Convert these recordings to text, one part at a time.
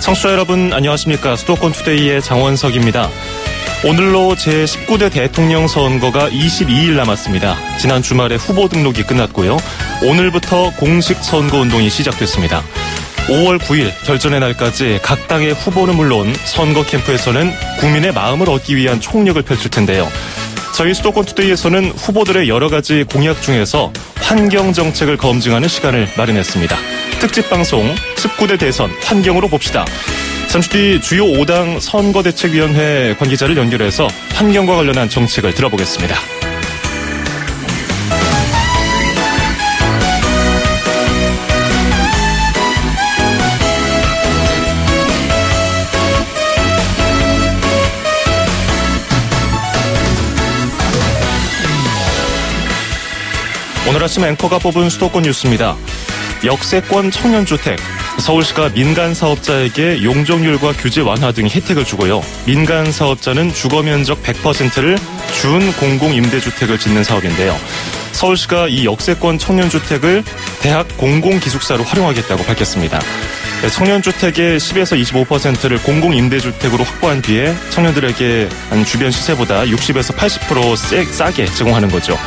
청취자 여러분 안녕하십니까. 수도권 투데이의 장원석입니다. 오늘로 제19대 대통령 선거가 22일 남았습니다. 지난 주말에 후보 등록이 끝났고요. 오늘부터 공식 선거운동이 시작됐습니다. 5월 9일 결전의 날까지 각 당의 후보는 물론 선거 캠프에서는 국민의 마음을 얻기 위한 총력을 펼칠 텐데요. 저희 수도권 투데이에서는 후보들의 여러 가지 공약 중에서 환경 정책을 검증하는 시간을 마련했습니다. 특집 방송 19대 대선 환경으로 봅시다. 잠시 뒤 주요 5당 선거대책위원회 관계자를 연결해서 환경과 관련한 정책을 들어보겠습니다. 오늘 아침 앵커가 뽑은 수도권 뉴스입니다. 역세권 청년주택. 서울시가 민간 사업자에게 용적률과 규제 완화 등의 혜택을 주고요. 민간 사업자는 주거면적 100%를 준 공공임대주택을 짓는 사업인데요. 서울시가 이 역세권 청년주택을 대학 공공기숙사로 활용하겠다고 밝혔습니다. 청년주택의 10에서 25%를 공공임대주택으로 확보한 뒤에 청년들에게 주변 시세보다 60에서 80% 싸게 제공하는 거죠.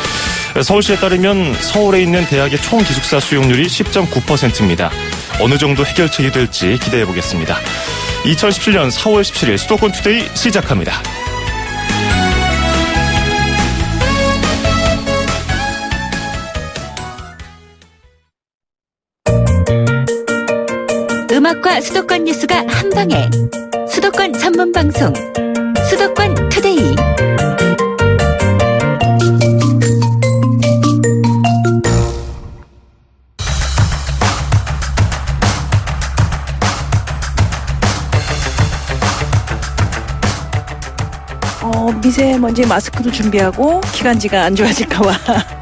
서울시에 따르면 서울에 있는 대학의 총 기숙사 수용률이 10.9%입니다. 어느 정도 해결책이 될지 기대해 보겠습니다. 2017년 4월 17일 수도권 투데이 시작합니다. 음악과 수도권 뉴스가 한방에 수도권 전문 방송 수도권 투데이. 미세먼지 마스크도 준비하고 기관지가 안 좋아질까봐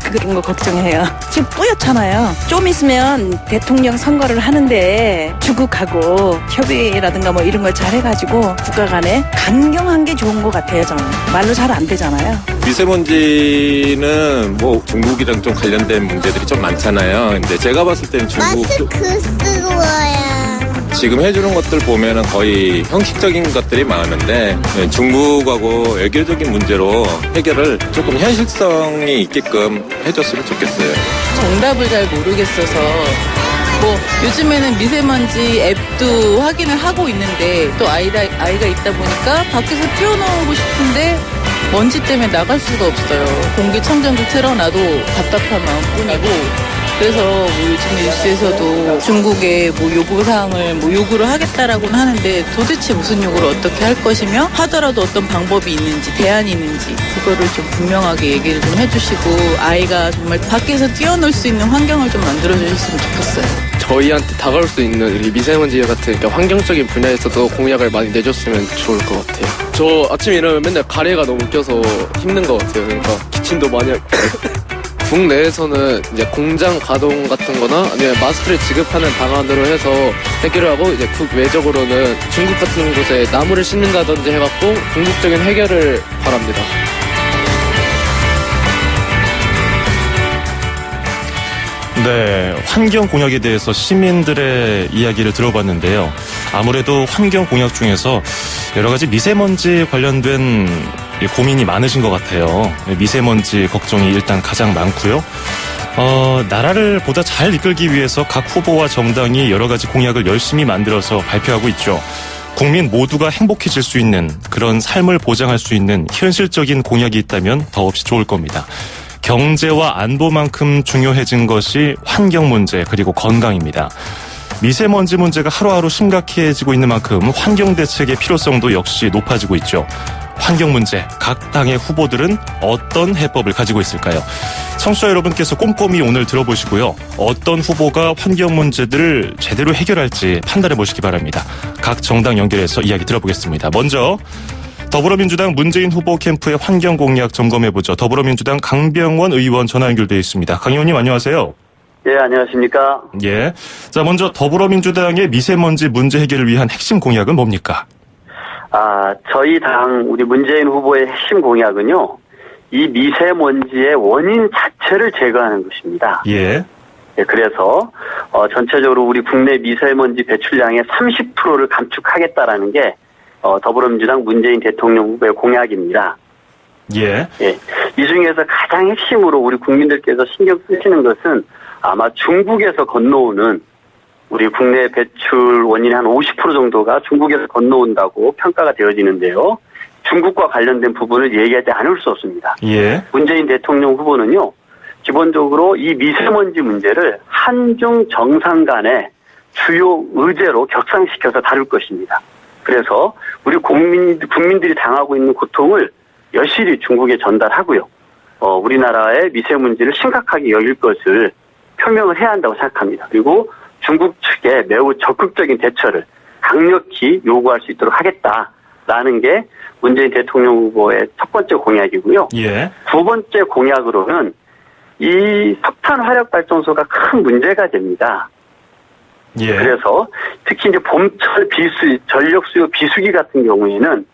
그런 거 걱정해요. 지금 뿌옇잖아요. 좀 있으면 대통령 선거를 하는데 주국하고 협의라든가 뭐 이런 걸 잘 해가지고 국가 간에 강경한 게 좋은 것 같아요. 저는 말로 잘 안 되잖아요. 미세먼지는 뭐 중국이랑 좀 관련된 문제들이 좀 많잖아요. 근데 제가 봤을 때는 중국 마스크 쓰고 와야. 지금 해주는 것들 보면은 거의 형식적인 것들이 많은데 중국하고 외교적인 문제로 해결을 조금 현실성이 있게끔 해줬으면 좋겠어요. 정답을 잘 모르겠어서 뭐 요즘에는 미세먼지 앱도 확인을 하고 있는데 또 아이가 있다 보니까 밖에서 띄워놓고 싶은데 먼지 때문에 나갈 수가 없어요. 공기청정기 틀어놔도 답답한 마음뿐이고. 그래서 뭐 요즘 뉴스에서도 중국에 뭐 요구사항을 뭐 요구를 하겠다라고는 하는데 도대체 무슨 요구를 어떻게 할 것이며 하더라도 어떤 방법이 있는지 대안이 있는지 그거를 좀 분명하게 얘기를 좀 해주시고 아이가 정말 밖에서 뛰어놀 수 있는 환경을 좀 만들어주셨으면 좋겠어요. 저희한테 다가올 수 있는 이 미세먼지 같은 그러니까 환경적인 분야에서도 공약을 많이 내줬으면 좋을 것 같아요. 저 아침에 일어나면 맨날 가래가 너무 껴서 힘든 것 같아요. 그러니까 기침도 많이 하고 국내에서는 이제 공장 가동 같은 거나 아니면 마스크를 지급하는 방안으로 해서 해결을 하고 이제 국외적으로는 중국 같은 곳에 나무를 심는다든지 해갖고 궁극적인 해결을 바랍니다. 네, 환경 공약에 대해서 시민들의 이야기를 들어봤는데요. 아무래도 환경 공약 중에서 여러 가지 미세먼지 관련된 고민이 많으신 것 같아요. 미세먼지 걱정이 일단 가장 많고요. 나라를 보다 잘 이끌기 위해서 각 후보와 정당이 여러 가지 공약을 열심히 만들어서 발표하고 있죠. 국민 모두가 행복해질 수 있는 그런 삶을 보장할 수 있는 현실적인 공약이 있다면 더없이 좋을 겁니다. 경제와 안보만큼 중요해진 것이 환경 문제 그리고 건강입니다. 미세먼지 문제가 하루하루 심각해지고 있는 만큼 환경 대책의 필요성도 역시 높아지고 있죠. 환경 문제, 각 당의 후보들은 어떤 해법을 가지고 있을까요? 청취자 여러분께서 꼼꼼히 오늘 들어보시고요. 어떤 후보가 환경 문제들을 제대로 해결할지 판단해 보시기 바랍니다. 각 정당 연결해서 이야기 들어보겠습니다. 먼저 더불어민주당 문재인 후보 캠프의 환경 공약 점검해보죠. 더불어민주당 강병원 의원 전화 연결되어 있습니다. 강 의원님 안녕하세요. 예, 안녕하십니까. 예. 자, 먼저 더불어민주당의 미세먼지 문제 해결을 위한 핵심 공약은 뭡니까? 저희 당 우리 문재인 후보의 핵심 공약은요. 이 미세먼지의 원인 자체를 제거하는 것입니다. 예. 그래서 전체적으로 우리 국내 미세먼지 배출량의 30%를 감축하겠다라는 게 더불어민주당 문재인 대통령 후보의 공약입니다. 예. 예. 이 중에서 가장 핵심으로 우리 국민들께서 신경 쓰시는 것은 아마 중국에서 건너오는 우리 국내 배출 원인의 한 50% 정도가 중국에서 건너온다고 평가가 되어지는데요. 중국과 관련된 부분을 얘기하지 않을 수 없습니다. 예. 문재인 대통령 후보는요, 기본적으로 이 미세먼지 문제를 한중 정상 간의 주요 의제로 격상시켜서 다룰 것입니다. 그래서 우리 국민들이 당하고 있는 고통을 여실히 중국에 전달하고요. 우리나라의 미세먼지를 심각하게 여길 것을 표명을 해야 한다고 생각합니다. 그리고 중국 측에 매우 적극적인 대처를 강력히 요구할 수 있도록 하겠다라는 게 문재인 대통령 후보의 첫 번째 공약이고요. 예. 두 번째 공약으로는 이 석탄 화력 발전소가 큰 문제가 됩니다. 예. 그래서 특히 이제 봄철 전력 수요 비수기 같은 경우에는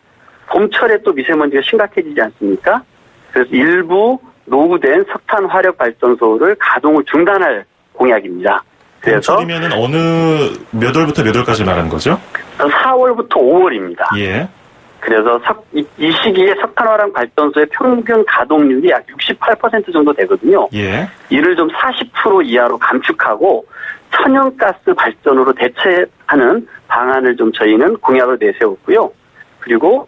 봄철에 또 미세먼지가 심각해지지 않습니까? 그래서 일부 노후된 석탄 화력 발전소를 가동을 중단할 공약입니다. 그래서 봄철이면은 어느 몇 월부터 몇 월까지 말하는 거죠? 4월부터 5월입니다. 예. 그래서 이 시기에 석탄화력 발전소의 평균 가동률이 약 68% 정도 되거든요. 예. 이를 좀 40% 이하로 감축하고 천연가스 발전으로 대체하는 방안을 좀 저희는 공약을 내세웠고요. 그리고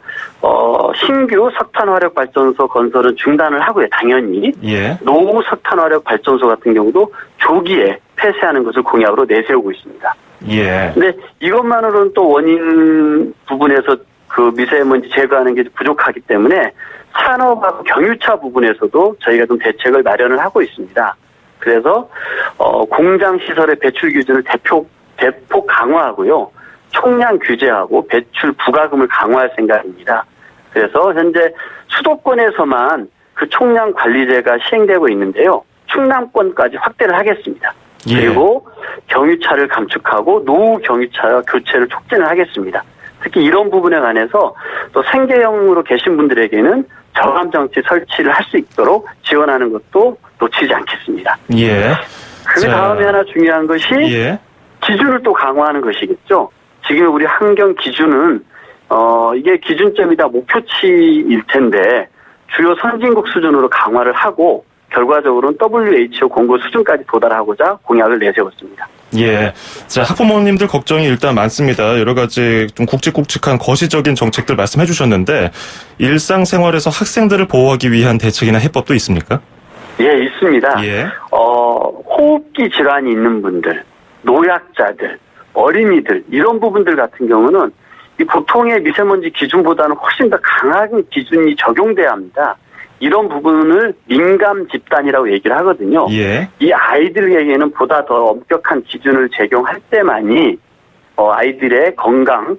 신규 석탄화력 발전소 건설은 중단을 하고요. 당연히 예. 노후 석탄화력 발전소 같은 경우도 조기에 폐쇄하는 것을 공약으로 내세우고 있습니다. 예. 근데 이것만으로는 또 원인 부분에서 그 미세먼지 제거하는 게 부족하기 때문에 산업하고 경유차 부분에서도 저희가 좀 대책을 마련을 하고 있습니다. 그래서 공장 시설의 배출 기준을 대폭 강화하고요. 총량 규제하고 배출 부과금을 강화할 생각입니다. 그래서 현재 수도권에서만 그 총량 관리제가 시행되고 있는데요. 충남권까지 확대를 하겠습니다. 예. 그리고 경유차를 감축하고 노후 경유차 교체를 촉진을 하겠습니다. 특히 이런 부분에 관해서 또 생계형으로 계신 분들에게는 저감 장치 설치를 할 수 있도록 지원하는 것도 놓치지 않겠습니다. 예. 그 다음에 하나 중요한 것이 예. 기준을 또 강화하는 것이겠죠. 지금 우리 환경 기준은 이게 기준점이다 목표치일 텐데 주요 선진국 수준으로 강화를 하고 결과적으로는 WHO 공고 수준까지 도달하고자 공약을 내세웠습니다. 예. 자, 학부모님들 걱정이 일단 많습니다. 여러 가지 좀 굵직굵직한 거시적인 정책들 말씀해 주셨는데 일상생활에서 학생들을 보호하기 위한 대책이나 해법도 있습니까? 예, 있습니다. 예. 호흡기 질환이 있는 분들, 노약자들, 어린이들 이런 부분들 같은 경우는 이 보통의 미세먼지 기준보다는 훨씬 더 강한 기준이 적용돼야 합니다. 이런 부분을 민감 집단이라고 얘기를 하거든요. 예. 이 아이들에게는 보다 더 엄격한 기준을 적용할 때만이 아이들의 건강을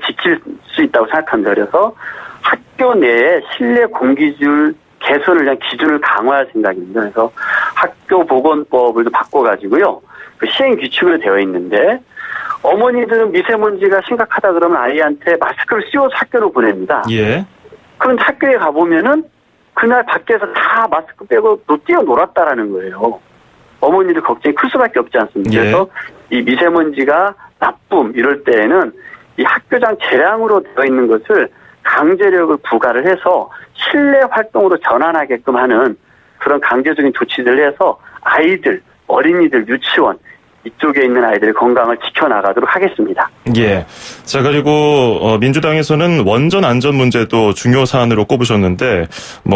지킬 수 있다고 생각합니다. 그래서 학교 내에 실내 공기질 개선을 위한 기준을 강화할 생각입니다. 그래서 학교보건법을 바꿔가지고요. 그 시행 규칙으로 되어 있는데 어머니들은 미세먼지가 심각하다 그러면 아이한테 마스크를 씌워서 학교로 보냅니다. 예. 그런데 학교에 가보면은 그날 밖에서 다 마스크 빼고 뛰어놀았다라는 거예요. 어머니들 걱정이 클 수밖에 없지 않습니까? 예. 그래서 이 미세먼지가 나쁨 이럴 때에는 이 학교장 재량으로 되어 있는 것을 강제력을 부과를 해서 실내 활동으로 전환하게끔 하는 그런 강제적인 조치들을 해서 아이들, 어린이들, 유치원 이쪽에 있는 아이들의 건강을 지켜나가도록 하겠습니다. 예. 자, 그리고 민주당에서는 원전 안전 문제도 중요 사안으로 꼽으셨는데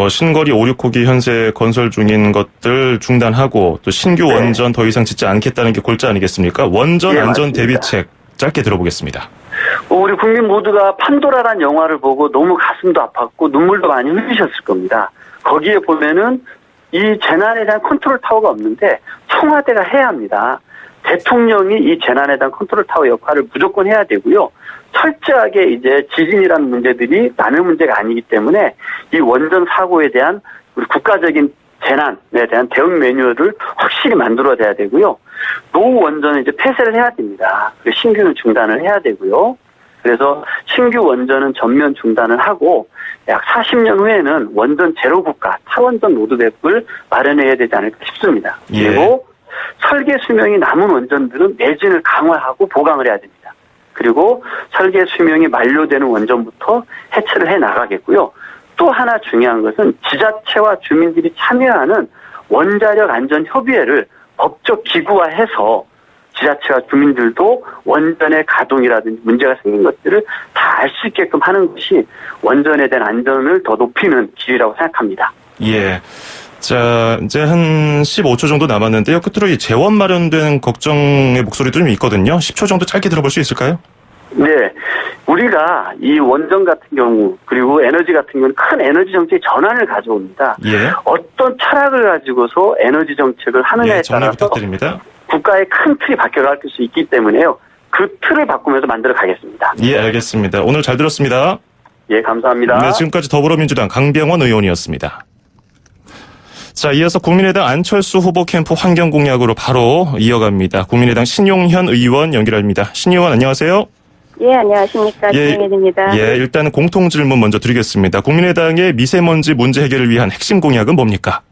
신거리 5, 6호기 현재 건설 중인 것들 중단하고 또 신규 네. 원전 더 이상 짓지 않겠다는 게 골자 아니겠습니까? 원전 네, 안전 맞습니다. 대비책 짧게 들어보겠습니다. 우리 국민 모두가 판도라란 영화를 보고 너무 가슴도 아팠고 눈물도 많이 흘리셨을 겁니다. 거기에 보면은 이 재난에 대한 컨트롤 타워가 없는데 청와대가 해야 합니다. 대통령이 이 재난에 대한 컨트롤 타워 역할을 무조건 해야 되고요. 철저하게 이제 지진이라는 문제들이 남의 문제가 아니기 때문에 이 원전 사고에 대한 우리 국가적인 재난에 대한 대응 매뉴얼을 확실히 만들어야 되고요. 노후 원전은 이제 폐쇄를 해야 됩니다. 그리고 신규는 중단을 해야 되고요. 그래서 신규 원전은 전면 중단을 하고 약 40년 후에는 원전 제로 국가, 탈원전 로드맵을 마련해야 되지 않을까 싶습니다. 예. 그리고 설계 수명이 남은 원전들은 매진을 강화하고 보강을 해야 됩니다. 그리고 설계 수명이 만료되는 원전부터 해체를 해 나가겠고요. 또 하나 중요한 것은 지자체와 주민들이 참여하는 원자력 안전 협의회를 법적 기구화해서 지자체와 주민들도 원전의 가동이라든지 문제가 생긴 것들을 다 알 수 있게끔 하는 것이 원전에 대한 안전을 더 높이는 길이라고 생각합니다. 예. 자, 이제 한 15초 정도 남았는데요. 끝으로 이 재원 마련된 걱정의 목소리도 좀 있거든요. 10초 정도 짧게 들어볼 수 있을까요? 네. 우리가 이 원전 같은 경우, 그리고 에너지 같은 경우는 큰 에너지 정책의 전환을 가져옵니다. 예. 어떤 철학을 가지고서 에너지 정책을 하느냐에 예, 정리 따라서 부탁드립니다. 국가의 큰 틀이 바뀌어갈 수 있기 때문에요. 그 틀을 바꾸면서 만들어 가겠습니다. 예, 알겠습니다. 오늘 잘 들었습니다. 예, 감사합니다. 네, 지금까지 더불어민주당 강병원 의원이었습니다. 자, 이어서 국민의당 안철수 후보 캠프 환경 공약으로 바로 이어갑니다. 국민의당 신용현 의원 연결합니다. 신 의원 안녕하세요. 예, 안녕하십니까. 김혜민입니다. 예, 일단 공통 질문 먼저 드리겠습니다. 국민의당의 미세먼지 문제 해결을 위한 핵심 공약은 뭡니까?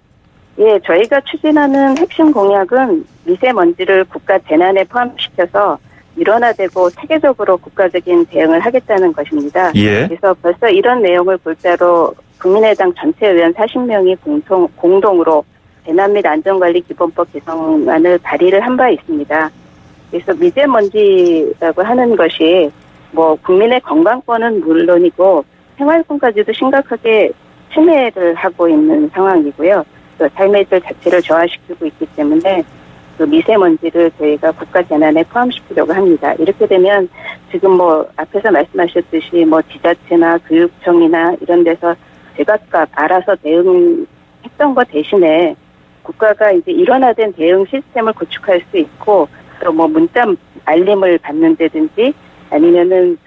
예, 저희가 추진하는 핵심 공약은 미세먼지를 국가 재난에 포함시켜서 일원화되고 체계적으로 국가적인 대응을 하겠다는 것입니다. 예. 그래서 벌써 이런 내용을 골자로 국민의당 전체 의원 40명이 공동으로 재난 및 안전관리 기본법 개정안을 발의를 한 바 있습니다. 그래서 미세먼지라고 하는 것이 뭐 국민의 건강권은 물론이고 생활권까지도 심각하게 침해를 하고 있는 상황이고요. 또 삶의 질 자체를 저하시키고 있기 때문에 그 미세먼지를 저희가 국가 재난에 포함시키려고 합니다. 이렇게 되면 지금 뭐 앞에서 말씀하셨듯이 뭐 지자체나 교육청이나 이런 데서 제각각 알아서 대응했던 것 대신에 국가가 이제 일원화된 대응 시스템을 구축할 수 있고 또 뭐 문자 알림을 받는다든지 아니면은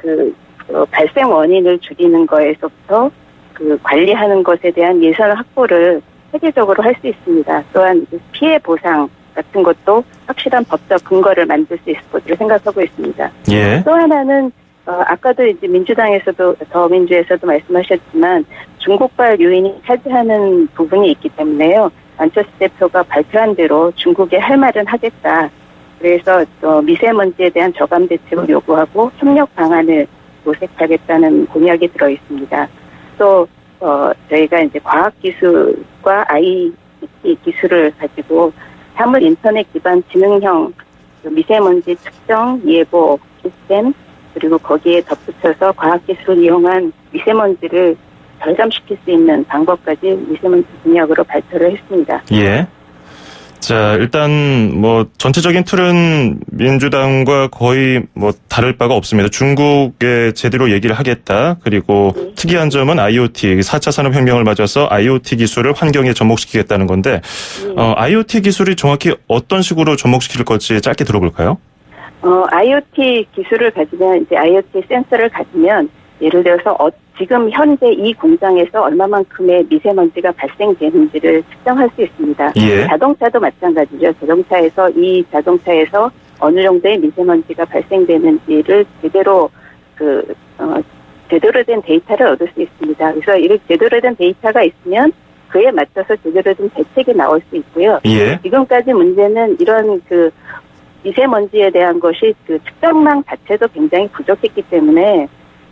발생 원인을 줄이는 거에서부터 그 관리하는 것에 대한 예산 확보를 세계적으로 할 수 있습니다. 또한 피해 보상 같은 것도 확실한 법적 근거를 만들 수 있을 것으로 생각하고 있습니다. 예. 또 하나는 아까도 이제 민주당에서도 더민주에서도 말씀하셨지만 중국발 요인이 차지하는 부분이 있기 때문에요. 안철수 대표가 발표한 대로 중국에 할 말은 하겠다. 그래서 미세먼지에 대한 저감 대책을 요구하고 협력 방안을 모색하겠다는 공약이 들어 있습니다. 또 저희가 이제 과학기술과 IT 기술을 가지고 사물 인터넷 기반 지능형 미세먼지 측정 예보 시스템 그리고 거기에 덧붙여서 과학기술을 이용한 미세먼지를 절감시킬 수 있는 방법까지 미세먼지 공약으로 발표를 했습니다. 예. 자, 일단 뭐 전체적인 틀은 민주당과 거의 뭐 다를 바가 없습니다. 중국에 제대로 얘기를 하겠다. 그리고 특이한 점은 IoT, 4차 산업혁명을 맞아서 IoT 기술을 환경에 접목시키겠다는 건데 IoT 기술이 정확히 어떤 식으로 접목시킬 건지 짧게 들어볼까요? IoT 기술을 가지면 이제 IoT 센서를 가지면 예를 들어서 지금 현재 이 공장에서 얼마만큼의 미세먼지가 발생되는지를 측정할 수 있습니다. 예. 자동차도 마찬가지죠. 자동차에서 어느 정도의 미세먼지가 발생되는지를 제대로 된 데이터를 얻을 수 있습니다. 그래서 이렇게 제대로 된 데이터가 있으면 그에 맞춰서 제대로 된 대책이 나올 수 있고요. 예. 지금까지 문제는 이런 미세먼지에 대한 것이 측정망 자체도 굉장히 부족했기 때문에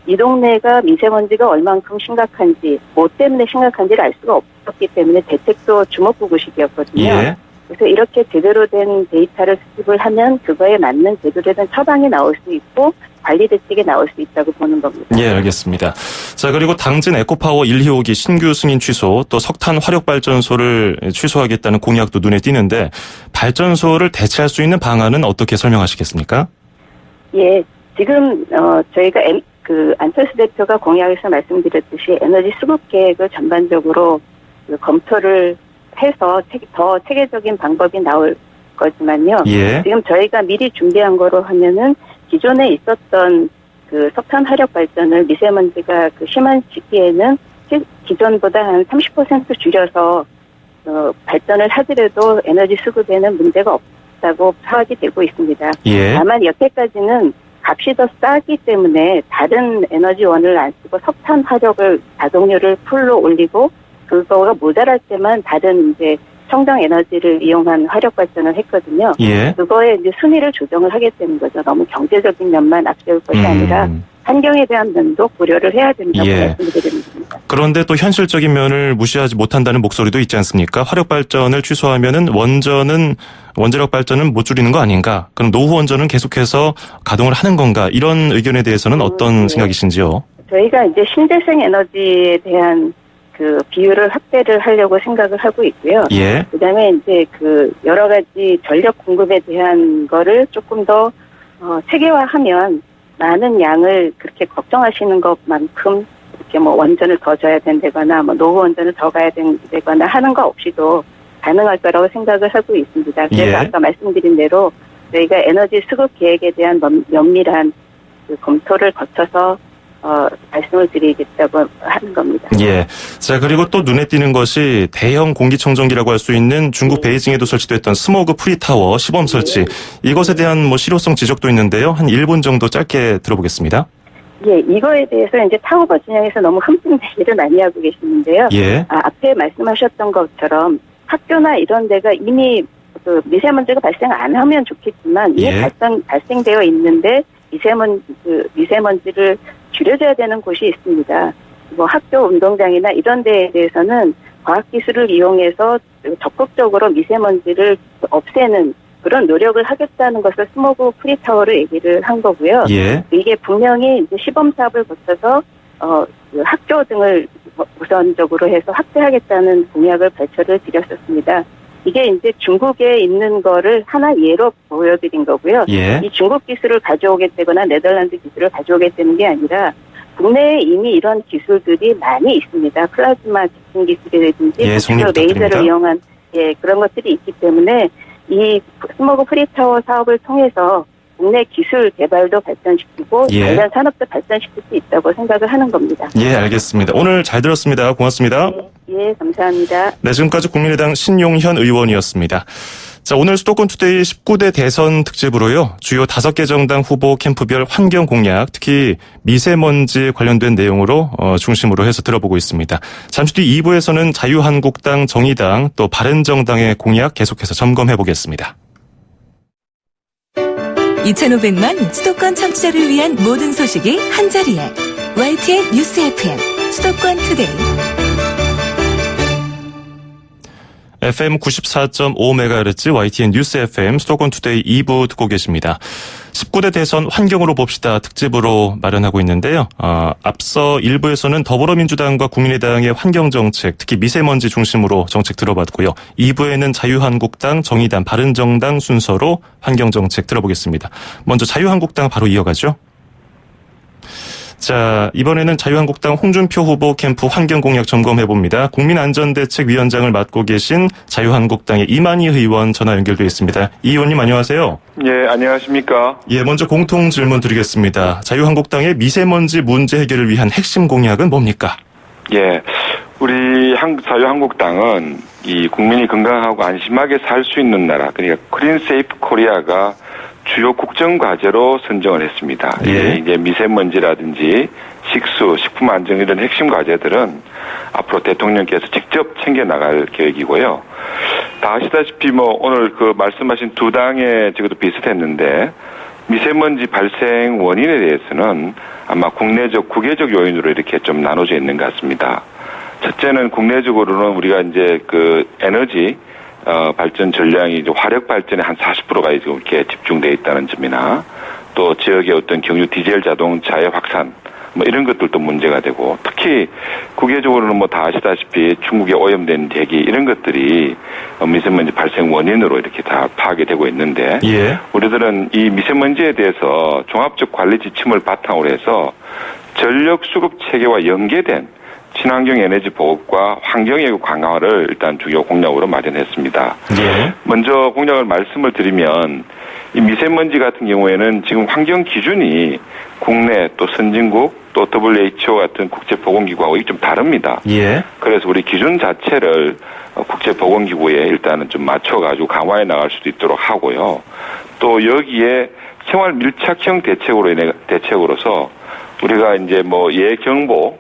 이 동네가 미세먼지가 얼만큼 심각한지, 뭐 때문에 심각한지를 알 수가 없었기 때문에 대책도 주먹구구식이었거든요. 예. 그래서 이렇게 제대로 된 데이터를 수집을 하면 그거에 맞는 제대로 된 처방이 나올 수 있고 관리 대책이 나올 수 있다고 보는 겁니다. 예, 알겠습니다. 자, 그리고 당진 에코파워 1, 2호기 신규 승인 취소, 또 석탄 화력발전소를 취소하겠다는 공약도 눈에 띄는데 발전소를 대체할 수 있는 방안은 어떻게 설명하시겠습니까? 예, 지금 저희가 안철수 대표가 공약에서 말씀드렸듯이 에너지 수급 계획을 전반적으로 검토를 해서 더 체계적인 방법이 나올 거지만요. 예. 지금 저희가 미리 준비한 거로 하면은 기존에 있었던 석탄 화력 발전을 미세먼지가 심한 시기에는 기존보다 한 30% 줄여서 발전을 하더라도 에너지 수급에는 문제가 없다고 파악이 되고 있습니다. 예. 다만 여태까지는 값이 더 싸기 때문에 다른 에너지원을 안 쓰고 석탄 화력을 가동률을 풀로 올리고 그거가 모자랄 때만 다른 이제 청정 에너지를 이용한 화력 발전을 했거든요. 예. 그거에 이제 순위를 조정을 하게 되는 거죠. 너무 경제적인 면만 앞세울 것이 아니라 환경에 대한 면도 고려를 해야 된다고 예. 말씀드리는 겁니다. 그런데 또 현실적인 면을 무시하지 못한다는 목소리도 있지 않습니까? 화력 발전을 취소하면은 원자력 발전은 못 줄이는 거 아닌가? 그럼 노후 원전은 계속해서 가동을 하는 건가? 이런 의견에 대해서는 어떤 생각이신지요? 저희가 이제 신재생 에너지에 대한 그 비율을 확대를 하려고 생각을 하고 있고요. 예. 그다음에 이제 그 여러 가지 전력 공급에 대한 거를 조금 더 체계화하면 많은 양을 그렇게 걱정하시는 것만큼 이렇게 뭐 원전을 더 줘야 된다거나 뭐 노후 원전을 더 가야 된다거나 하는 거 없이도 가능할 거라고 생각을 하고 있습니다. 그래서 예. 아까 말씀드린 대로 저희가 에너지 수급 계획에 대한 면밀한 그 검토를 거쳐서 말씀을 드리겠다고 하는 겁니다. 예. 자, 그리고 또 눈에 띄는 것이 대형 공기청정기라고 할 수 있는 중국 베이징에도 설치됐던 스모그 프리타워 시범 설치. 이것에 대한 뭐 실효성 지적도 있는데요. 한 1분 정도 짧게 들어보겠습니다. 예, 이거에 대해서 이제 타워버 진영에서 너무 흠집 내기를 많이 하고 계시는데요. 예. 앞에 말씀하셨던 것처럼 학교나 이런 데가 이미 그 미세먼지가 발생 안 하면 좋겠지만 이미 예. 발생되어 있는데 미세먼지를 줄여줘야 되는 곳이 있습니다. 뭐 학교 운동장이나 이런 데에 대해서는 과학기술을 이용해서 적극적으로 미세먼지를 없애는 그런 노력을 하겠다는 것을 스모그 프리타워로 얘기를 한 거고요. 예. 이게 분명히 이제 시범 사업을 거쳐서 그 학교 등을 우선적으로 해서 확대하겠다는 공약을 발표를 드렸었습니다. 이게 이제 중국에 있는 거를 하나 예로 보여드린 거고요. 예. 이 중국 기술을 가져오겠다거나 네덜란드 기술을 가져오겠다는 게 아니라 국내에 이미 이런 기술들이 많이 있습니다. 플라즈마 집중 기술이라든지 예, 정리 부탁드립니다. 레이저를 이용한 그런 것들이 있기 때문에 이 스모그 프리타워 사업을 통해서 국내 기술 개발도 발전시키고 예. 관련 산업도 발전시킬 수 있다고 생각을 하는 겁니다. 예, 알겠습니다. 오늘 잘 들었습니다. 고맙습니다. 예, 감사합니다. 네, 지금까지 국민의당 신용현 의원이었습니다. 자, 오늘 수도권 투데이 19대 대선 특집으로요. 주요 5개 정당 후보 캠프별 환경 공약, 특히 미세먼지 관련된 내용으로 중심으로 해서 들어보고 있습니다. 잠시 뒤 2부에서는 자유한국당, 정의당, 또 바른정당의 공약 계속해서 점검해 보겠습니다. 2,500만 수도권 청취자를 위한 모든 소식이 한자리에 YTN 뉴스 FM 수도권 투데이. FM 94.5MHz YTN 뉴스 FM 수도권 투데이 2부 듣고 계십니다. 19대 대선 환경으로 봅시다 특집으로 마련하고 있는데요. 앞서 1부에서는 더불어민주당과 국민의당의 환경정책, 특히 미세먼지 중심으로 정책 들어봤고요. 2부에는 자유한국당, 정의당, 바른정당 순서로 환경정책 들어보겠습니다. 먼저 자유한국당 바로 이어가죠. 자, 이번에는 자유한국당 홍준표 후보 캠프 환경공약 점검해봅니다. 국민안전대책위원장을 맡고 계신 자유한국당의 이만희 의원 전화 연결돼 있습니다. 이 의원님 안녕하세요. 예, 안녕하십니까. 예, 먼저 공통 질문 드리겠습니다. 자유한국당의 미세먼지 문제 해결을 위한 핵심 공약은 뭡니까? 예, 우리 자유한국당은 이 국민이 건강하고 안심하게 살 수 있는 나라, 그러니까 크린 세이프 코리아가 주요 국정 과제로 선정을 했습니다. 예. 이제 미세먼지라든지 식수, 식품 안전 이런 핵심 과제들은 앞으로 대통령께서 직접 챙겨 나갈 계획이고요. 다 아시다시피 뭐 오늘 그 말씀하신 두 당의 적어도 비슷했는데 미세먼지 발생 원인에 대해서는 아마 국내적, 국외적 요인으로 이렇게 좀 나눠져 있는 것 같습니다. 첫째는 국내적으로는 우리가 이제 그 에너지 발전 전량이 이제 화력 발전에 한 40%가 지금 이렇게 집중되어 있다는 점이나 또 지역의 어떤 경유 디젤 자동차의 확산 뭐 이런 것들도 문제가 되고 특히 국외적으로는 뭐 다 아시다시피 중국의 오염된 대기 이런 것들이 미세먼지 발생 원인으로 이렇게 다 파악이 되고 있는데 예. 우리들은 이 미세먼지에 대해서 종합적 관리 지침을 바탕으로 해서 전력 수급 체계와 연계된 친환경 에너지 보급과 환경예고 강화를 일단 주요 공약으로 마련했습니다. 예. 먼저 공약을 말씀을 드리면 이 미세먼지 같은 경우에는 지금 환경 기준이 국내 또 선진국 또 WHO 같은 국제보건기구하고 좀 다릅니다. 예. 그래서 우리 기준 자체를 국제보건기구에 일단은 좀 맞춰가지고 강화해 나갈 수도 있도록 하고요. 또 여기에 생활 밀착형 대책으로서 우리가 이제 뭐 예경보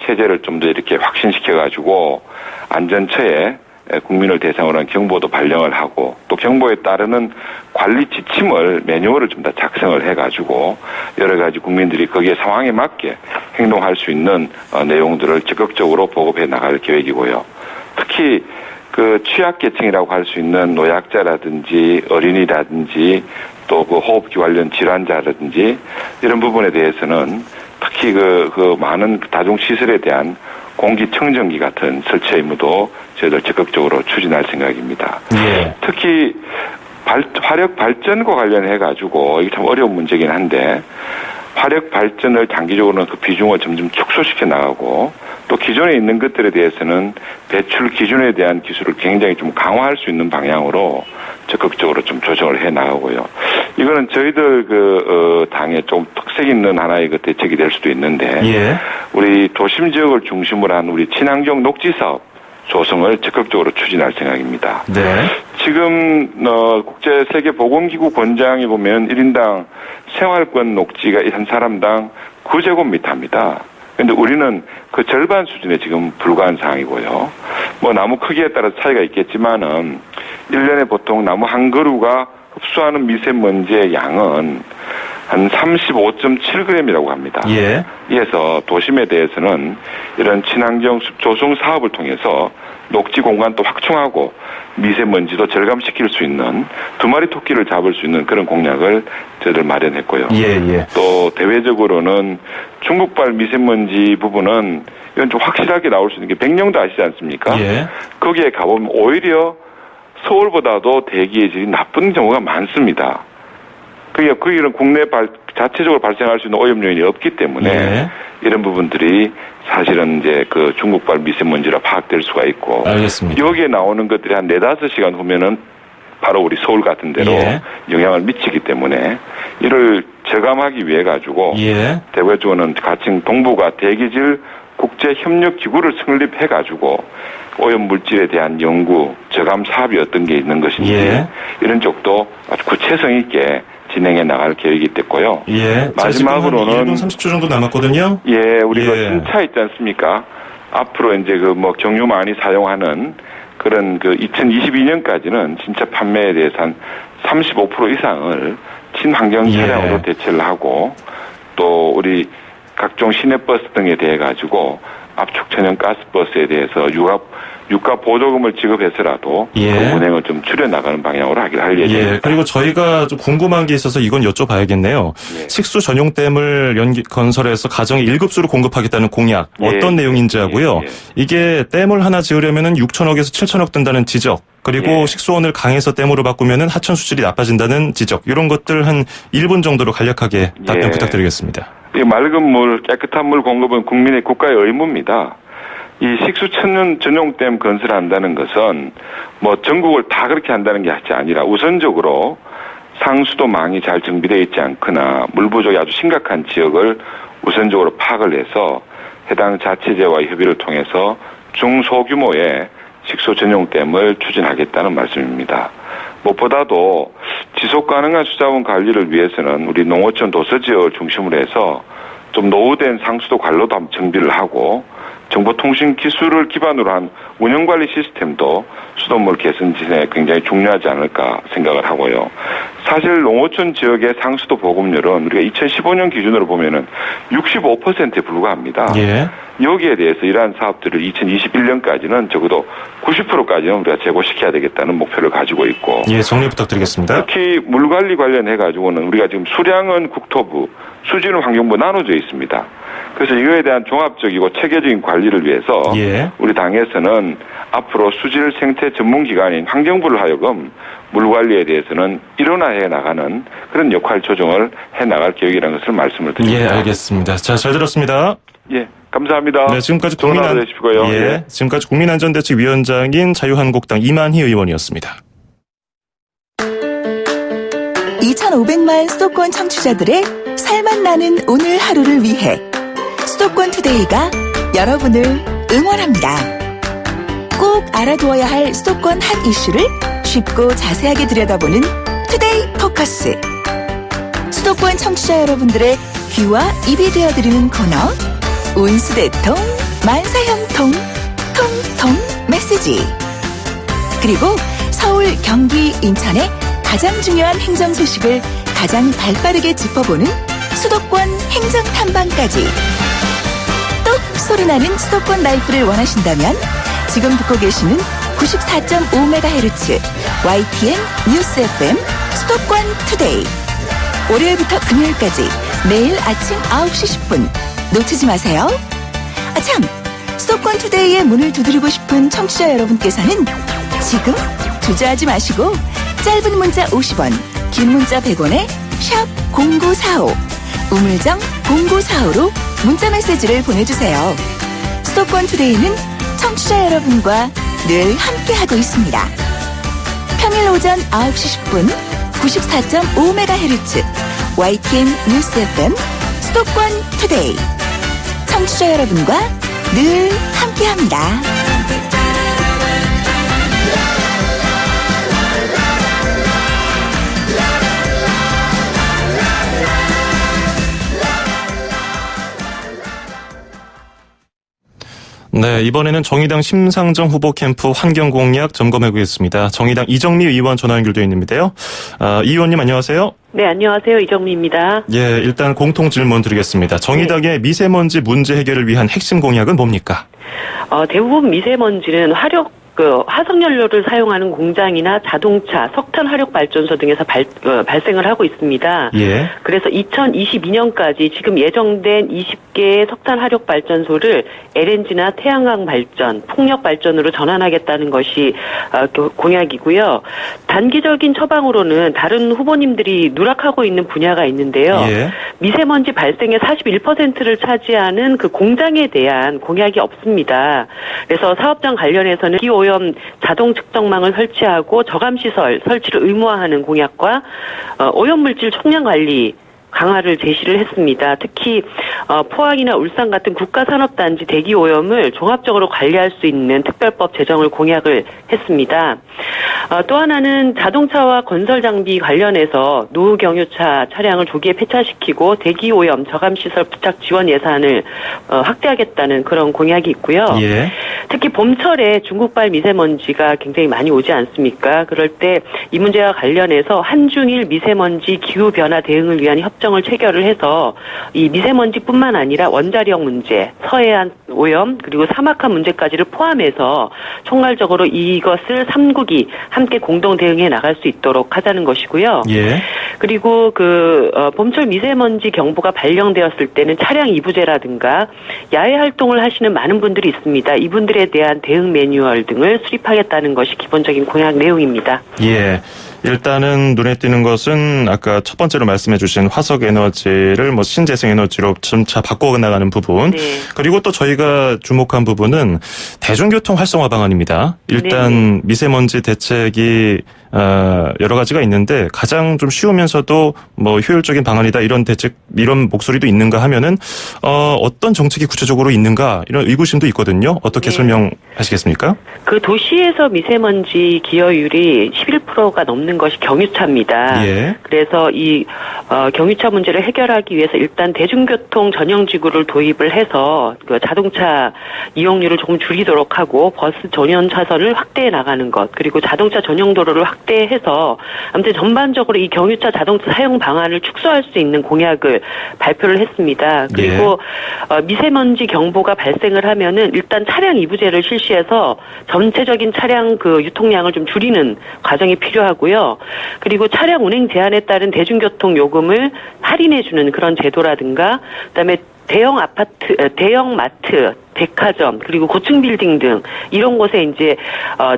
체제를 좀 더 이렇게 확신시켜가지고 안전처에 국민을 대상으로 한 경보도 발령을 하고 또 경보에 따르는 관리 지침을 매뉴얼을 좀 더 작성을 해가지고 여러 가지 국민들이 거기에 상황에 맞게 행동할 수 있는 내용들을 적극적으로 보급해 나갈 계획이고요. 특히 그 취약계층이라고 할 수 있는 노약자라든지 어린이라든지 또 그 호흡기 관련 질환자라든지 이런 부분에 대해서는 특히 그 많은 다중시설에 대한 공기청정기 같은 설치 의무도 저희들 적극적으로 추진할 생각입니다. 예. 특히 화력 발전과 관련해가지고 이게 참 어려운 문제긴 한데 화력 발전을 장기적으로는 그 비중을 점점 축소시켜 나가고 또 기존에 있는 것들에 대해서는 배출 기준에 대한 기술을 굉장히 좀 강화할 수 있는 방향으로 적극적으로 좀 조정을 해 나가고요. 이거는 저희들 당에 좀 특색 있는 하나의 그 대책이 될 수도 있는데 예. 우리 도심 지역을 중심으로 한 우리 친환경 녹지 사업 조성을 적극적으로 추진할 생각입니다. 네. 지금 국제 세계 보건기구 권장에 보면 1인당 생활권 녹지가 한 사람당 9제곱미터입니다. 근데 우리는 그 절반 수준에 지금 불과한 상황이고요. 뭐 나무 크기에 따라 차이가 있겠지만은 1년에 보통 나무 한 그루가 흡수하는 미세먼지의 양은 한 35.7g이라고 합니다. 예. 이에서 도심에 대해서는 이런 친환경 숲 조성 사업을 통해서 녹지 공간도 확충하고 미세먼지도 절감시킬 수 있는 두 마리 토끼를 잡을 수 있는 그런 공약을 저희들 마련했고요. 예. 또 대외적으로는 중국발 미세먼지 부분은 이건 좀 확실하게 나올 수 있는 게 백령도 아시지 않습니까? 예. 거기에 가보면 오히려 서울보다도 대기의 질이 나쁜 경우가 많습니다. 거기는 국내 자체적으로 발생할 수 있는 오염 요인이 없기 때문에 예. 이런 부분들이 사실은 이제 그 중국발 미세먼지라 파악될 수가 있고 알겠습니다. 여기에 나오는 것들이 한 4-5시간 후면은 바로 우리 서울 같은 데로 예. 영향을 미치기 때문에 이를 저감하기 위해 가지고 예. 대외적으로는 가칭 동북아 대기질 국제협력기구를 설립해 가지고 오염 물질에 대한 연구, 저감 사업이 어떤 게 있는 것인지 예. 이런 쪽도 아주 구체성 있게 진행해 나갈 계획이 됐고요. 예. 마지막으로는 1분 30초 정도 남았거든요. 예, 우리가 예. 신차 있지 않습니까? 앞으로 이제 그 뭐 경유 많이 사용하는 그런 그 2022년까지는 신차 판매에 대해서 한 35% 이상을 친환경 차량으로 예. 대체를 하고 또 우리 각종 시내버스 등에 대해 가지고 압축 천연 가스버스에 대해서 유가 보조금을 지급해서라도 예. 그 운행을 좀 줄여 나가는 방향으로 할 예정입니다. 예. 그리고 저희가 좀 궁금한 게 있어서 이건 여쭤봐야겠네요. 예. 식수 전용댐을 건설해서 가정에 1급수를 공급하겠다는 공약 어떤 내용인지 하고요. 이게 댐을 하나 지으려면은 6천억에서 7천억 든다는 지적. 그리고 식수원을 강에서 댐으로 바꾸면은 하천 수질이 나빠진다는 지적. 이런 것들 한 1분 정도로 간략하게 답변 부탁드리겠습니다. 이 맑은 물, 깨끗한 물 공급은 국민의 국가의 의무입니다. 이 식수 천연 전용댐 건설한다는 것은 뭐 전국을 다 그렇게 한다는 게 아니라 우선적으로 상수도망이 잘 정비되어 있지 않거나 물 부족이 아주 심각한 지역을 우선적으로 파악을 해서 해당 자치제와의 협의를 통해서 중소규모의 식수 전용댐을 추진하겠다는 말씀입니다. 무엇보다도 지속 가능한 수자원 관리를 위해서는 우리 농어촌 도서지역을 중심으로 해서 좀 노후된 상수도 관로도 한번 정비를 하고 정보통신 기술을 기반으로 한 운영관리 시스템도 수돗물 개선진에 굉장히 중요하지 않을까 생각을 하고요. 사실 농어촌 지역의 상수도 보급률은 우리가 2015년 기준으로 보면은 65%에 불과합니다. 예. 여기에 대해서 이러한 사업들을 2021년까지는 적어도 90%까지는 우리가 제고시켜야 되겠다는 목표를 가지고 있고. 예, 정리 부탁드리겠습니다. 특히 물관리 관련해가지고는 우리가 지금 수량은 국토부, 수질은 환경부 나눠져 있습니다. 그래서 이거에 대한 종합적이고 체계적인 관리를 위해서 예. 우리 당에서는 앞으로 수질 생태 전문기관인 환경부를 하여금 물관리에 대해서는 일원화해 나가는 그런 역할 조정을 해 나갈 계획이라는 것을 말씀을 드립니다. 예, 알겠습니다. 자, 잘 들었습니다. 예, 감사합니다. 네, 지금까지 좋은 하루 되시고요. 예, 지금까지 국민안전대책위원장인 자유한국당 이만희 의원이었습니다. 2,500만 수도권 청취자들의 살맛 나는 오늘 하루를 위해 수도권 투데이가 여러분을 응원합니다. 꼭 알아두어야 할 수도권 핫 이슈를 쉽고 자세하게 들여다보는 투데이 포커스. 수도권 청취자 여러분들의 귀와 입이 되어드리는 코너 운수대통 만사형통 통통 메시지. 그리고 서울, 경기, 인천의 가장 중요한 행정 소식을 가장 발빠르게 짚어보는 수도권 행정 탐방까지. 똑 소리나는 수도권 라이프를 원하신다면 지금 듣고 계시는 94.5MHz YTN 뉴스 FM 수도권 투데이. 월요일부터 금요일까지 매일 아침 9시 10분 놓치지 마세요. 참, 수도권 투데이의 문을 두드리고 싶은 청취자 여러분께서는 지금 주저하지 마시고 짧은 문자 50원, 긴 문자 100원에 샵 0945, 우물정 0945로 문자 메시지를 보내주세요. 수도권 투데이는 청취자 여러분과 늘 함께하고 있습니다. 평일 오전 9시 10분 94.5MHz YTN 뉴스 FM 수도권 투데이. 청취자 여러분과 늘 함께합니다. 네, 이번에는 정의당 심상정 후보 캠프 환경 공약 점검해 보겠습니다. 정의당 이정미 의원 전화 연결되어 있는데요. 이 의원님 안녕하세요. 네, 안녕하세요. 이정미입니다. 예, 일단 공통 질문 드리겠습니다. 정의당의 미세먼지 문제 해결을 위한 핵심 공약은 뭡니까? 대부분 미세먼지는 화석연료를 사용하는 공장이나 자동차, 석탄 화력 발전소 등에서 발생을 하고 있습니다. 예. 그래서 2022년까지 지금 예정된 20개의 석탄 화력 발전소를 LNG나 태양광 발전, 풍력 발전으로 전환하겠다는 것이 공약이고요. 단기적인 처방으로는 다른 후보님들이 누락하고 있는 분야가 있는데요. 예. 미세먼지 발생의 41%를 차지하는 그 공장에 대한 공약이 없습니다. 그래서 사업장 관련해서는 기오염 자동 측정망을 설치하고 저감시설 설치를 의무화하는 공약과 오염물질 총량 관리 강화를 제시를 했습니다. 특히 포항이나 울산 같은 국가산업단지 대기오염을 종합적으로 관리할 수 있는 특별법 제정을 공약을 했습니다. 또 하나는 자동차와 건설 장비 관련해서 노후 경유차 차량을 조기에 폐차시키고 대기오염 저감시설 부착 지원 예산을 확대하겠다는 그런 공약이 있고요. 예. 특히 봄철에 중국발 미세먼지가 굉장히 많이 오지 않습니까? 그럴 때 이 문제와 관련해서 한중일 미세먼지 기후변화 대응을 위한 협정을 체결을 해서 이 미세먼지뿐만 아니라 원자력 문제, 서해안 오염, 그리고 사막화 문제까지를 포함해서 총괄적으로 이것을 3국이 함께 공동 대응해 나갈 수 있도록 하자는 것이고요. 예. 그리고 봄철 미세먼지 경보가 발령되었을 때는 차량 이부제라든가 야외 활동을 하시는 많은 분들이 있습니다. 이분들에 대한 대응 매뉴얼 등을 수립하겠다는 것이 기본적인 공약 내용입니다. 예. 일단은 눈에 띄는 것은 아까 첫 번째로 말씀해 주신 화석 에너지를 신재생 에너지로 점차 바꿔 나가는 부분. 네. 그리고 또 저희가 주목한 부분은 대중교통 활성화 방안입니다. 일단 네. 미세먼지 대책이 여러 가지가 있는데 가장 좀 쉬우면서도 효율적인 방안이다 이런 목소리도 있는가 하면은 어떤 정책이 구체적으로 있는가 이런 의구심도 있거든요. 어떻게 네. 설명하시겠습니까? 그 도시에서 미세먼지 기여율이 11%가 넘는 것이 경유차입니다. 예. 그래서 이 경유차 문제를 해결하기 위해서 일단 대중교통 전용지구를 도입을 해서 그 자동차 이용률을 조금 줄이도록 하고 버스 전용 차선을 확대해 나가는 것, 그리고 자동차 전용 도로를 확대해서 아무튼 전반적으로 이 경유차 자동차 사용 방안을 축소할 수 있는 공약을 발표를 했습니다. 그리고 미세먼지 경보가 발생을 하면은 일단 차량 이부제를 실시해서 전체적인 차량 유통량을 좀 줄이는 과정이 필요하고요. 그리고 차량 운행 제한에 따른 대중교통 요금을 할인해주는 그런 제도라든가, 그다음에 대형 마트, 백화점, 그리고 고층 빌딩 등 이런 곳에 이제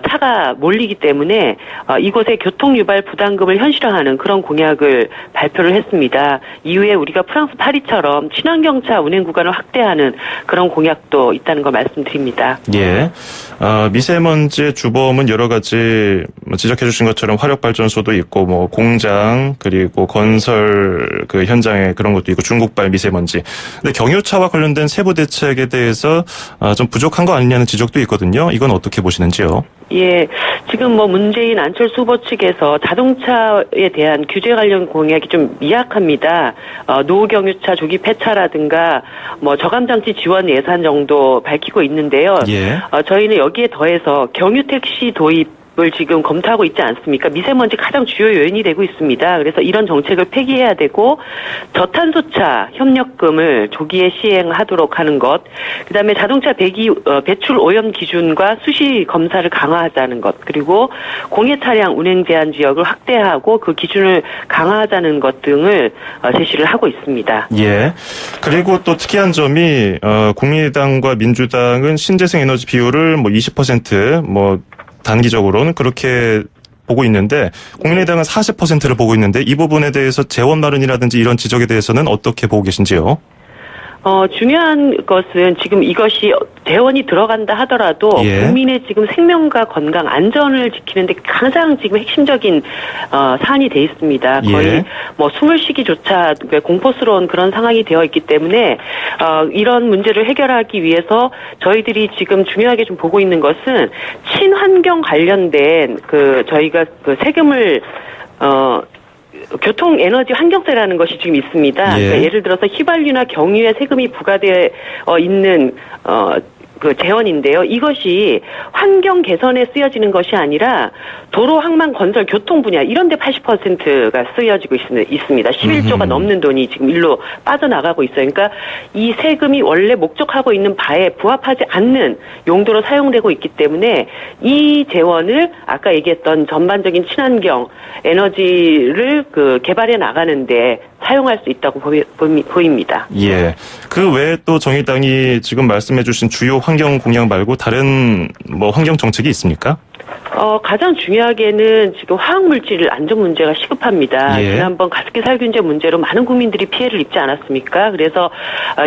차가 몰리기 때문에 이곳에 교통 유발 부담금을 현실화하는 그런 공약을 발표를 했습니다. 이후에 우리가 프랑스 파리처럼 친환경차 운행 구간을 확대하는 그런 공약도 있다는 걸 말씀드립니다. 예. 미세먼지의 주범은 여러 가지 지적해 주신 것처럼 화력발전소도 있고 공장 그리고 건설 현장에 그런 것도 있고 중국발 미세먼지. 근데 경유차와 관련된 세부 대책에 대해서 좀 부족한 거 아니냐는 지적도 있거든요. 이건 어떻게 보시는지요? 예, 지금 문재인 안철수 후보 측에서 자동차에 대한 규제 관련 공약이 좀 미약합니다. 노후 경유차 조기 폐차라든가 저감장치 지원 예산 정도 밝히고 있는데요. 예. 저희는 여기에 더해서 경유 택시 도입 지금 검토하고 있지 않습니까? 미세먼지 가장 주요 요인이 되고 있습니다. 그래서 이런 정책을 폐기해야 되고 저탄소차 협력금을 조기에 시행하도록 하는 것, 그다음에 자동차 배출 오염 기준과 수시 검사를 강화하자는 것, 그리고 공해 차량 운행 제한 지역을 확대하고 그 기준을 강화하자는 것 등을 제시를 하고 있습니다. 예. 그리고 또 특이한 점이 국민의당과 민주당은 신재생 에너지 비율을 20% 단기적으로는 그렇게 보고 있는데 국민의당은 40%를 보고 있는데 이 부분에 대해서 재원 마련이라든지 이런 지적에 대해서는 어떻게 보고 계신지요? 중요한 것은 지금 이것이 재원이 들어간다 하더라도 예. 국민의 지금 생명과 건강, 안전을 지키는데 가장 지금 핵심적인 사안이 돼 있습니다. 거의 예. 숨을 쉬기조차 공포스러운 그런 상황이 되어 있기 때문에 이런 문제를 해결하기 위해서 저희들이 지금 중요하게 좀 보고 있는 것은 친환경 관련된 저희가 세금을 교통 에너지 환경세라는 것이 지금 있습니다. 예. 그러니까 예를 들어서 휘발유나 경유에 세금이 부과되어 있는 재원인데요. 이것이 환경 개선에 쓰여지는 것이 아니라 도로, 항만, 건설, 교통 분야 이런 데 80%가 쓰여지고 있습니다. 11조가 넘는 돈이 지금 일로 빠져나가고 있어요. 그러니까 이 세금이 원래 목적하고 있는 바에 부합하지 않는 용도로 사용되고 있기 때문에 이 재원을 아까 얘기했던 전반적인 친환경 에너지를 개발해 나가는데 사용할 수 있다고 보입니다. 예. 그 외에 또 정의당이 지금 말씀해 주신 주요 환경 공약 말고 다른 환경 정책이 있습니까? 가장 중요하게는 지금 화학물질 안전 문제가 시급합니다. 예. 지난번 가습기 살균제 문제로 많은 국민들이 피해를 입지 않았습니까? 그래서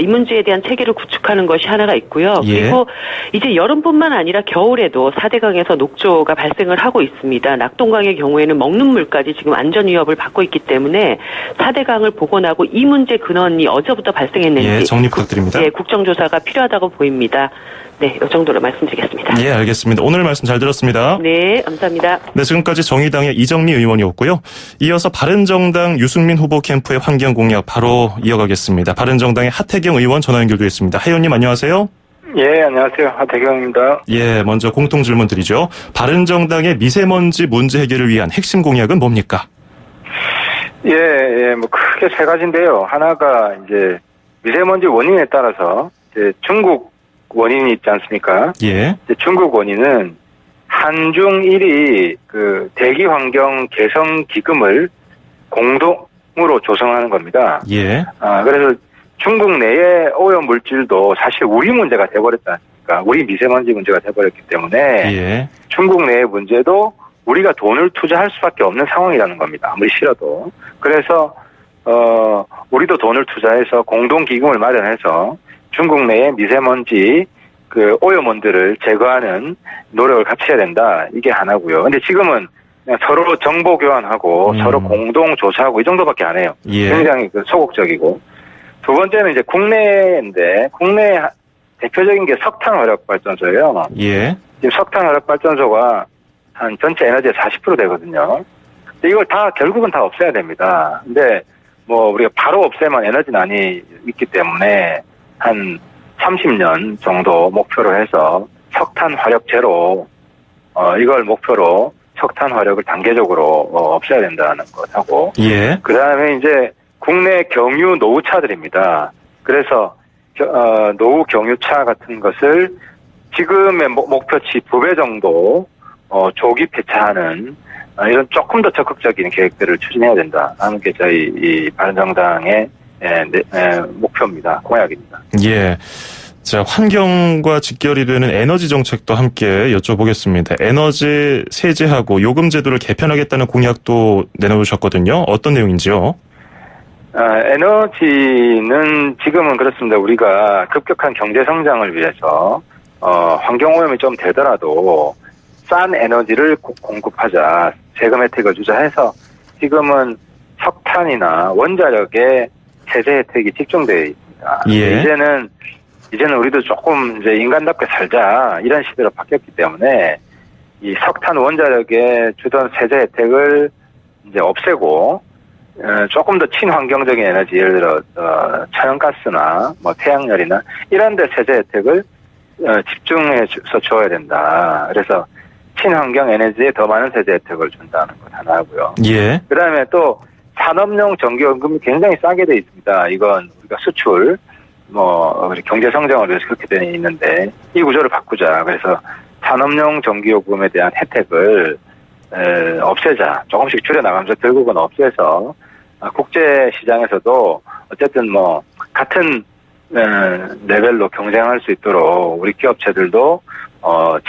이 문제에 대한 체계를 구축하는 것이 하나가 있고요. 예. 그리고 이제 여름뿐만 아니라 겨울에도 4대강에서 녹조가 발생을 하고 있습니다. 낙동강의 경우에는 먹는 물까지 지금 안전 위협을 받고 있기 때문에 4대강을 복원하고 이 문제 근원이 어제부터 발생했는지 예, 정리 부탁드립니다. 국정조사가 필요하다고 보입니다. 네, 이 정도로 말씀드리겠습니다. 예, 알겠습니다. 오늘 말씀 잘 들었습니다. 네, 감사합니다. 네, 지금까지 정의당의 이정미 의원이었고요. 이어서 바른정당 유승민 후보 캠프의 환경 공약 바로 이어가겠습니다. 바른정당의 하태경 의원 전화 연결되어 있습니다. 하 의원님 안녕하세요. 예, 안녕하세요. 하태경입니다. 예, 먼저 공통 질문 드리죠. 바른정당의 미세먼지 문제 해결을 위한 핵심 공약은 뭡니까? 예, 크게 세 가지인데요. 하나가 이제 미세먼지 원인에 따라서 이제 중국 원인이 있지 않습니까? 예. 이제 중국 원인은 한중일이 대기 환경 개선 기금을 공동으로 조성하는 겁니다. 예. 그래서 중국 내의 오염 물질도 사실 우리 문제가 돼버렸지 않습니까? 우리 미세먼지 문제가 돼버렸기 때문에 예. 중국 내의 문제도 우리가 돈을 투자할 수밖에 없는 상황이라는 겁니다. 아무리 싫어도. 그래서 우리도 돈을 투자해서 공동 기금을 마련해서 중국 내의 미세먼지 오염원들을 제거하는 노력을 같이 해야 된다. 이게 하나고요. 근데 지금은 그냥 서로 정보 교환하고 서로 공동 조사하고 이 정도밖에 안 해요. 예. 굉장히 소극적이고. 두 번째는 이제 국내인데 국내 대표적인 게 석탄 화력 발전소예요. 예. 지금 석탄 화력 발전소가 한 전체 에너지의 40% 되거든요. 근데 이걸 결국은 다 없애야 됩니다. 근데 우리가 바로 없애면 에너지난이 있기 때문에 한 30년 정도 목표로 해서 석탄 화력 제로, 이걸 목표로 석탄 화력을 단계적으로 없애야 된다는 것하고. 예. 그 다음에 이제 국내 경유 노후차들입니다. 그래서, 노후 경유차 같은 것을 지금의 목표치 2배 정도, 조기 폐차하는, 이런 조금 더 적극적인 계획들을 추진해야 된다는 게 저희 이 바른정당의 목표입니다. 공약입니다. 예. 자, 환경과 직결이 되는 에너지 정책도 함께 여쭤보겠습니다. 에너지 세제하고 요금 제도를 개편하겠다는 공약도 내놓으셨거든요. 어떤 내용인지요? 에너지는 지금은 그렇습니다. 우리가 급격한 경제 성장을 위해서 환경 오염이 좀 되더라도 싼 에너지를 공급하자, 세금 혜택을 주자 해서 지금은 석탄이나 원자력에 세제 혜택이 집중되어 있습니다. 예. 이제는 우리도 조금 이제 인간답게 살자 이런 시대로 바뀌었기 때문에 이 석탄 원자력에 주던 세제 혜택을 이제 없애고 조금 더 친환경적인 에너지, 예를 들어 천연가스나 태양열이나 이런 데 세제 혜택을 집중해서 줘야 된다. 그래서 친환경 에너지에 더 많은 세제 혜택을 준다는 것 하나 하고요. 예. 그다음에 또 산업용 전기요금이 굉장히 싸게 돼 있습니다. 이건 우리가 수출, 우리 경제 성장을 위해서 그렇게 돼 있는데 이 구조를 바꾸자. 그래서 산업용 전기요금에 대한 혜택을 없애자. 조금씩 줄여나가면서 결국은 없애서 국제 시장에서도 어쨌든 같은 레벨로 경쟁할 수 있도록 우리 기업체들도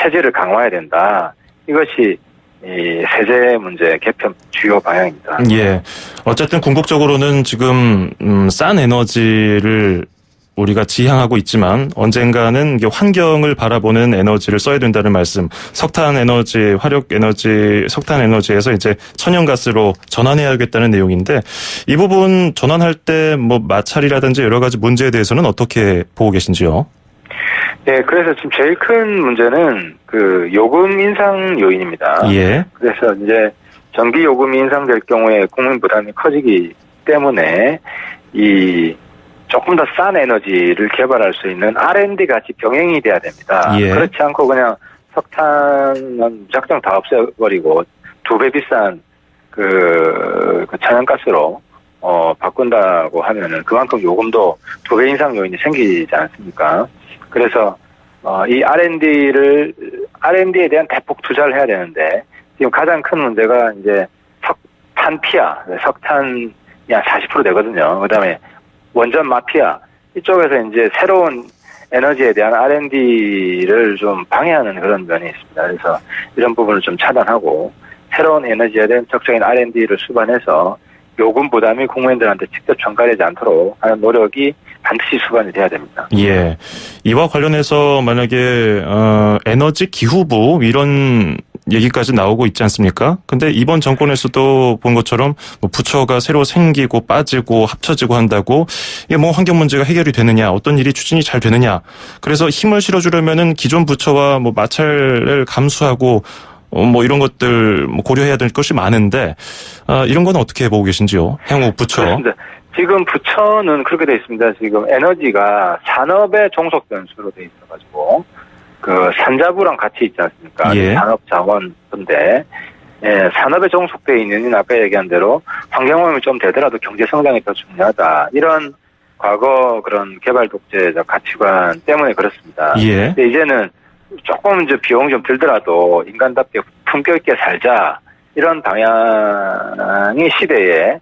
체질을 강화해야 된다. 이것이 이 세제 문제 개편 주요 방향입니다. 예. 어쨌든 궁극적으로는 지금 싼 에너지를 우리가 지향하고 있지만 언젠가는 이게 환경을 바라보는 에너지를 써야 된다는 말씀. 석탄 에너지, 화력 에너지, 석탄 에너지에서 이제 천연가스로 전환해야겠다는 내용인데 이 부분 전환할 때 마찰이라든지 여러 가지 문제에 대해서는 어떻게 보고 계신지요? 네, 그래서 지금 제일 큰 문제는 그 요금 인상 요인입니다. 예. 그래서 이제 전기 요금이 인상될 경우에 국민 부담이 커지기 때문에 이 조금 더 싼 에너지를 개발할 수 있는 R&D 같이 병행이 돼야 됩니다. 예. 그렇지 않고 그냥 석탄은 무작정 다 없애버리고 2배 비싼 그 천연가스로 바꾼다고 하면은 그만큼 요금도 2배 인상 요인이 생기지 않습니까? 그래서 이 R&D에 대한 대폭 투자를 해야 되는데 지금 가장 큰 문제가 이제 석탄 피아, 석탄이 한 40% 되거든요. 그다음에 원전 마피아 이쪽에서 이제 새로운 에너지에 대한 R&D를 좀 방해하는 그런 면이 있습니다. 그래서 이런 부분을 좀 차단하고 새로운 에너지에 대한 적극적인 R&D를 수반해서 요금 부담이 국민들한테 직접 전가되지 않도록 하는 노력이 반드시 수반이 돼야 됩니다. 예. 이와 관련해서 만약에 에너지 기후부 이런 얘기까지 나오고 있지 않습니까? 근데 이번 정권에서도 본 것처럼 부처가 새로 생기고 빠지고 합쳐지고 한다고 이게 환경 문제가 해결이 되느냐, 어떤 일이 추진이 잘 되느냐. 그래서 힘을 실어주려면은 기존 부처와 마찰을 감수하고 이런 것들 고려해야 될 것이 많은데 이런 건 어떻게 보고 계신지요? 향후 부처. 그렇습니다. 지금 부처는 그렇게 돼 있습니다. 지금 에너지가 산업에 종속된 수로 돼 있어가지고 그 산자부랑 같이 있지 않습니까? 예. 산업자원부인데 산업에 종속돼 있는 아까 얘기한 대로 환경오염이 좀 되더라도 경제 성장이 더 중요하다. 이런 과거 그런 개발 독재적 가치관 때문에 그렇습니다. 예. 근데 이제는 조금 이제 비용이 좀 들더라도 인간답게 품격 있게 살자. 이런 방향이 시대의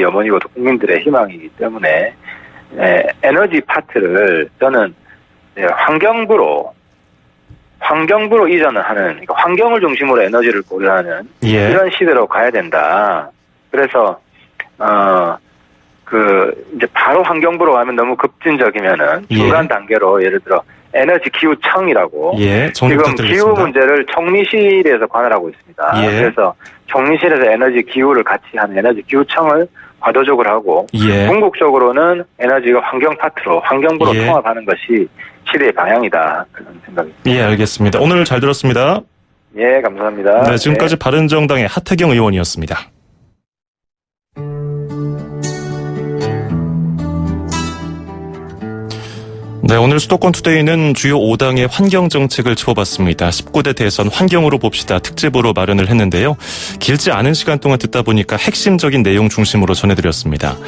염원이고 또 국민들의 희망이기 때문에 에너지 파트를 저는 환경부로 이전을 하는, 그러니까 환경을 중심으로 에너지를 고려하는 예. 이런 시대로 가야 된다. 그래서 이제 바로 환경부로 가면 너무 급진적이면은 중간 단계로 예를 들어 에너지 기후청이라고 지금 기후 문제를 총리실에서 관할하고 있습니다. 예. 그래서 총리실에서 에너지 기후를 같이 하는 에너지 기후청을 과도적으로 하고 궁극적으로는 에너지가 환경 파트로 환경부로 통합하는 것이 시대의 방향이다. 그런 생각입니다. 예, 알겠습니다. 오늘 잘 들었습니다. 예, 감사합니다. 네, 지금까지 바른정당의 하태경 의원이었습니다. 네, 오늘 수도권 투데이는 주요 5당의 환경 정책을 짚어봤습니다. 19대 대선 환경으로 봅시다 특집으로 마련을 했는데요. 길지 않은 시간 동안 듣다 보니까 핵심적인 내용 중심으로 전해드렸습니다.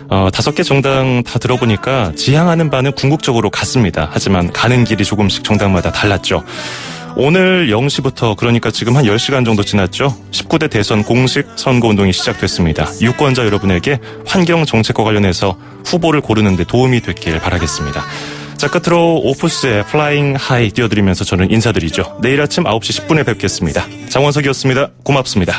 5개 정당 다 들어보니까 지향하는 바는 궁극적으로 같습니다. 하지만 가는 길이 조금씩 정당마다 달랐죠. 오늘 0시부터 그러니까 지금 한 10시간 정도 지났죠. 19대 대선 공식 선거운동이 시작됐습니다. 유권자 여러분에게 환경 정책과 관련해서 후보를 고르는 데 도움이 됐길 바라겠습니다. 자, 끝으로 오프스의 플라잉 하이 띄워드리면서 저는 인사드리죠. 내일 아침 9시 10분에 뵙겠습니다. 장원석이었습니다. 고맙습니다.